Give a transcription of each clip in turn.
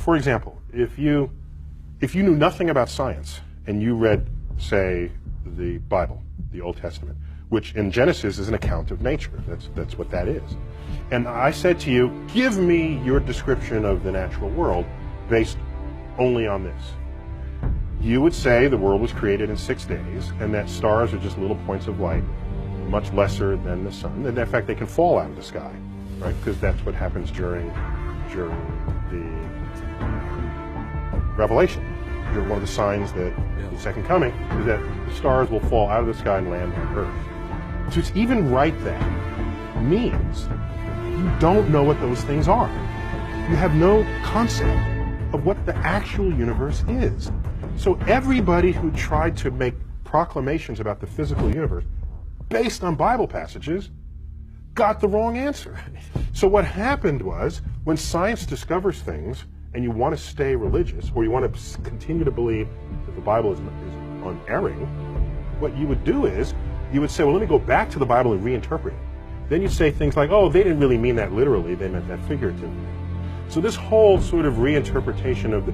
for example, if you knew nothing about science and you read, say, the Bible, the Old Testament, which in Genesis is an account of nature. That's what that is. And I said to you, give me your description of the natural world based only on this. You would say the world was created in 6 days and that stars are just little points of light, much lesser than the sun. And in fact, they can fall out of the sky, right? Because that's what happens during the Revelation. One of the signs that the second coming is that the stars will fall out of the sky and land on Earth. So to even write that means you don't know what those things are. You have no concept of what the actual universe is. So everybody who tried to make proclamations about the physical universe based on Bible passages got the wrong answer. So what happened was, when science discovers things and you want to stay religious, or you want to continue to believe that the Bible is unerring, what you would do is, you would say, well, let me go back to the Bible and reinterpret it. Then you'd say things like, oh, they didn't really mean that literally, they meant that figuratively. So this whole sort of reinterpretation of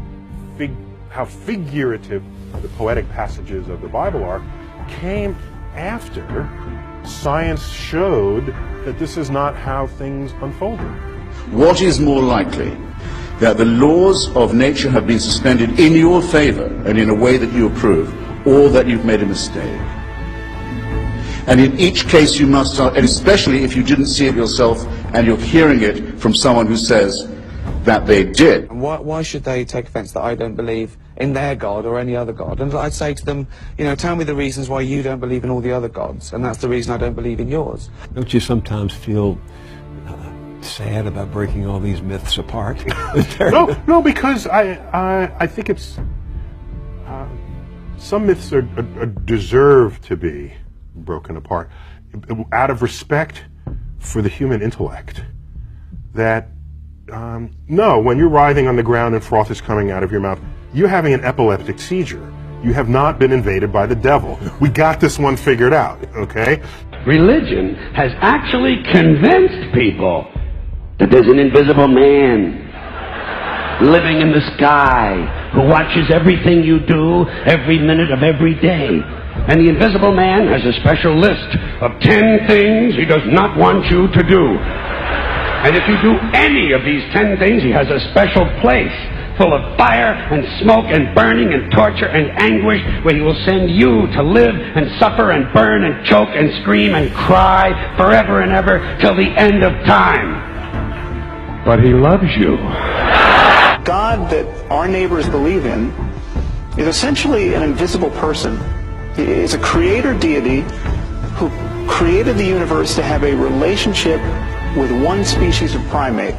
how figurative the poetic passages of the Bible are came after science showed that this is not how things unfolded. What is more likely? That the laws of nature have been suspended in your favor and in a way that you approve, or that you've made a mistake. And in each case you must, and especially if you didn't see it yourself and you're hearing it from someone who says that they did. And why should they take offense that I don't believe in their God or any other God? And I'd say to them, you know, tell me the reasons why you don't believe in all the other gods, and that's the reason I don't believe in yours. Don't you sometimes feel sad about breaking all these myths apart? No, because I think it's some myths deserve to be broken apart out of respect for the human intellect. That no, when you're writhing on the ground and froth is coming out of your mouth, you're having an epileptic seizure. You have not been invaded by the devil. We got this one figured out, okay? Religion has actually convinced people that there's an invisible man living in the sky who watches everything you do every minute of every day. And the invisible man has a special list of 10 things he does not want you to do. And if you do any of these 10 things, he has a special place full of fire and smoke and burning and torture and anguish, where he will send you to live and suffer and burn and choke and scream and cry forever and ever till the end of time. But he loves you. God that our neighbors believe in is essentially an invisible person. He is a creator deity who created the universe to have a relationship with one species of primate.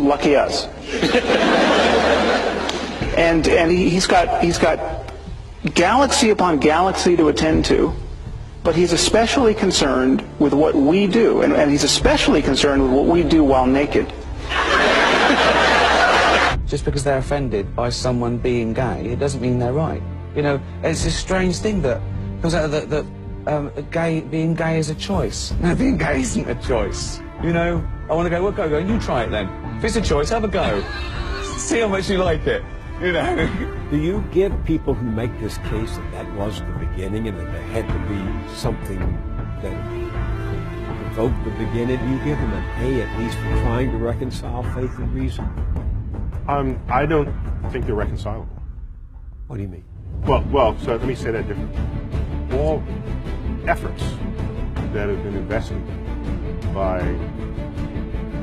Lucky us. and he's got galaxy upon galaxy to attend to, but he's especially concerned with what we do, and he's especially concerned with what we do while naked. Just because they're offended by someone being gay, it doesn't mean they're right. You know, it's a strange thing that comes out of being gay is a choice. No, being gay isn't a choice. You know, I want to go, well, go, you try it then. If it's a choice, have a go. See how much you like it, you know. Do you give people who make this case that that was the beginning and that there had to be something that provoked the beginning, do you give them an A at least for trying to reconcile faith and reason? I don't think they're reconcilable. What do you mean? Well, so let me say that differently. All efforts that have been invested by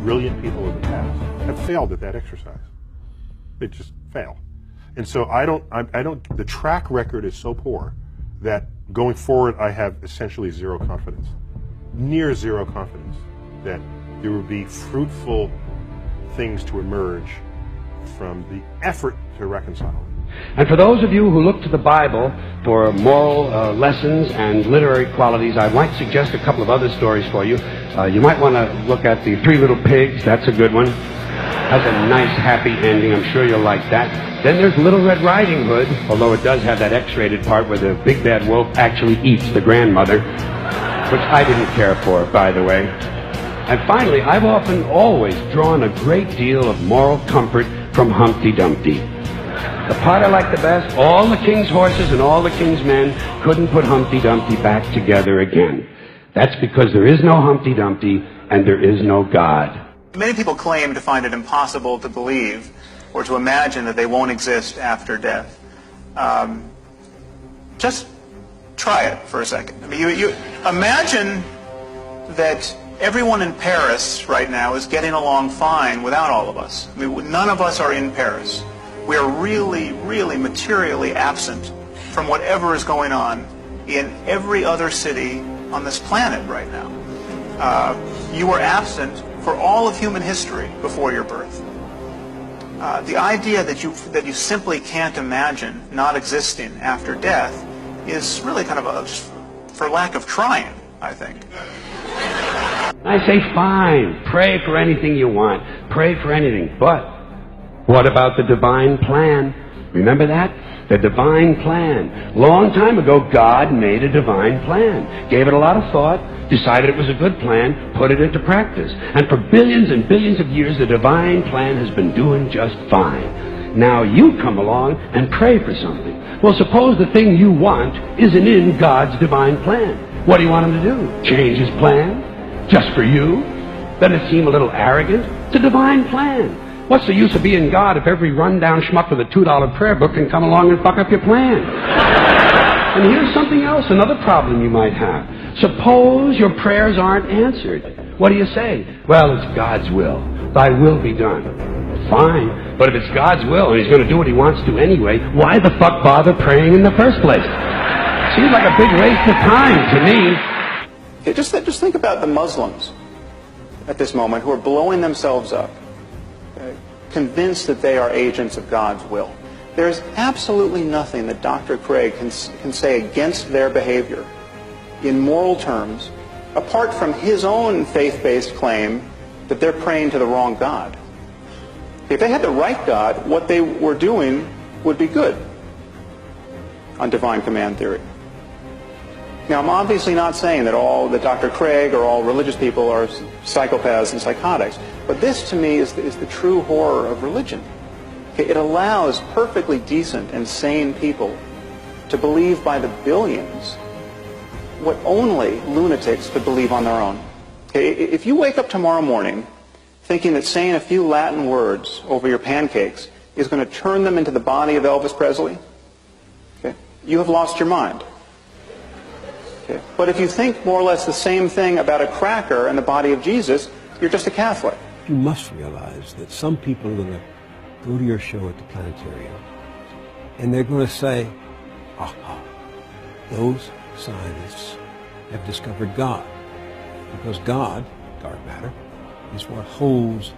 brilliant people of the past have failed at that exercise. They just fail. And so I don't, the track record is so poor that going forward I have essentially zero confidence, near zero confidence, that there will be fruitful things to emerge from the effort to reconcile. And for those of you who look to the Bible for moral lessons and literary qualities, I might suggest a couple of other stories for you. You might want to look at the Three Little Pigs. That's a good one. Has a nice, happy ending. I'm sure you'll like that. Then there's Little Red Riding Hood, although it does have that X-rated part where the big bad wolf actually eats the grandmother, which I didn't care for, by the way. And finally, I've always drawn a great deal of moral comfort from Humpty Dumpty. The part I like the best, all the king's horses and all the king's men couldn't put Humpty Dumpty back together again. That's because there is no Humpty Dumpty and there is no God. Many people claim to find it impossible to believe or to imagine that they won't exist after death. Just try it for a second. I mean, you imagine that everyone in Paris right now is getting along fine without all of us. I mean, none of us are in Paris. We are really, really materially absent from whatever is going on in every other city on this planet right now. You were absent for all of human history before your birth. The idea that you simply can't imagine not existing after death is really kind of just for lack of trying, I think. I say fine, pray for anything you want, pray for anything, but what about the divine plan? Remember that? The divine plan. Long time ago, God made a divine plan, gave it a lot of thought, decided it was a good plan, put it into practice. And for billions and billions of years, the divine plan has been doing just fine. Now you come along and pray for something. Well, suppose the thing you want isn't in God's divine plan. What do you want him to do? Change his plan? Just for you? Doesn't it seem a little arrogant? It's a divine plan. What's the use of being God if every rundown schmuck with a $2 prayer book can come along and fuck up your plan? And here's something else, another problem you might have. Suppose your prayers aren't answered. What do you say? Well, it's God's will. Thy will be done. Fine, but if it's God's will and he's going to do what he wants to anyway, why the fuck bother praying in the first place? Seems like a big waste of time to me. Just think about the Muslims at this moment who are blowing themselves up, convinced that they are agents of God's will. There's absolutely nothing that Dr. Craig can say against their behavior in moral terms, apart from his own faith-based claim that they're praying to the wrong God. If they had the right God, what they were doing would be good on divine command theory. Now, I'm obviously not saying that Dr. Craig or all religious people are psychopaths and psychotics, but this to me is the true horror of religion. It allows perfectly decent and sane people to believe by the billions what only lunatics could believe on their own. If you wake up tomorrow morning thinking that saying a few Latin words over your pancakes is going to turn them into the body of Elvis Presley, you have lost your mind. But if you think more or less the same thing about a cracker and the body of Jesus, you're just a Catholic. You must realize that some people are going to go to your show at the planetarium and they're going to say, aha, those scientists have discovered God. Because God, dark matter, is what holds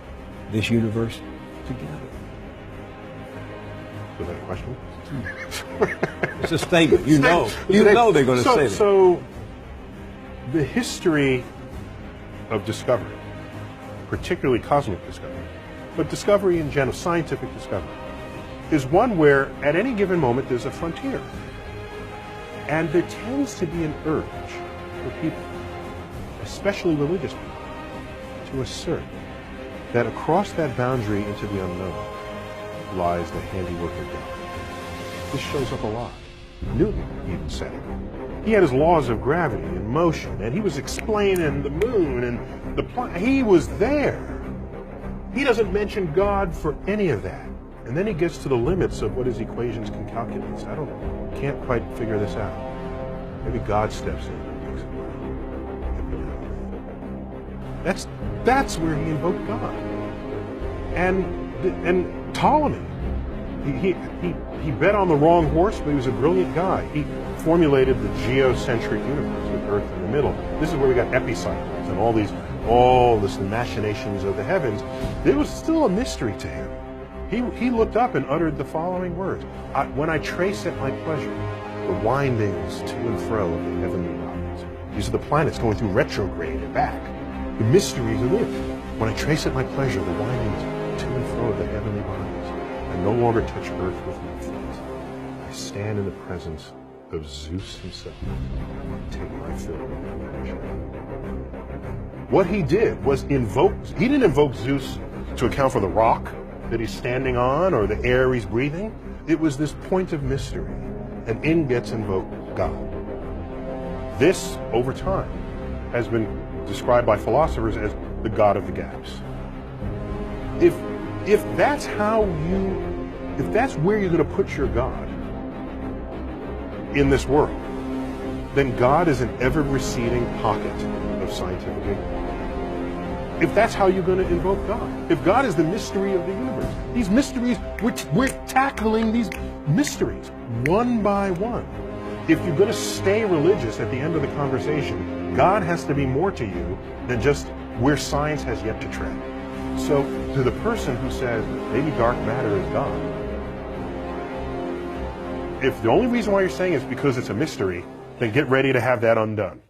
this universe together. Was that a question? It's a statement. You know they're going to say that. So, the history of discovery, particularly cosmic discovery, but discovery in general, scientific discovery, is one where at any given moment there's a frontier. And there tends to be an urge for people, especially religious people, to assert that across that boundary into the unknown lies the handiwork of God. This shows up a lot. Newton even said it. He had his laws of gravity and motion, and he was explaining the moon and the planet. He was there. He doesn't mention God for any of that. And then he gets to the limits of what his equations can calculate. I can't quite figure this out. Maybe God steps in and makes it work. That's where he invoked God. And Ptolemy, he bet on the wrong horse, but he was a brilliant guy. He formulated the geocentric universe with Earth in the middle. This is where we got epicycles and all this machinations of the heavens. It was still a mystery to him. He looked up and uttered the following words: when I trace at my pleasure the windings to and fro of the heavenly bodies. These are the planets going through retrograde and back. The mysteries of it. When I trace at my pleasure the windings to and fro of the heavenly bodies, I no longer touch earth with my feet. I stand in the presence of Zeus himself. Take my fill of my pleasure. What he did was he didn't invoke Zeus to account for the rock that he's standing on or the air he's breathing. It was this point of mystery, and in gets invoked God. This, over time, has been described by philosophers as the God of the gaps. If that's if that's where you're going to put your God in this world, then God is an ever-receding pocket of scientific ignorance. If that's how you're going to invoke God, if God is the mystery of the universe, these mysteries, we're tackling these mysteries one by one. If you're going to stay religious at the end of the conversation, God has to be more to you than just where science has yet to tread. So to the person who says maybe dark matter is God, if the only reason why you're saying it's because it's a mystery, then get ready to have that undone.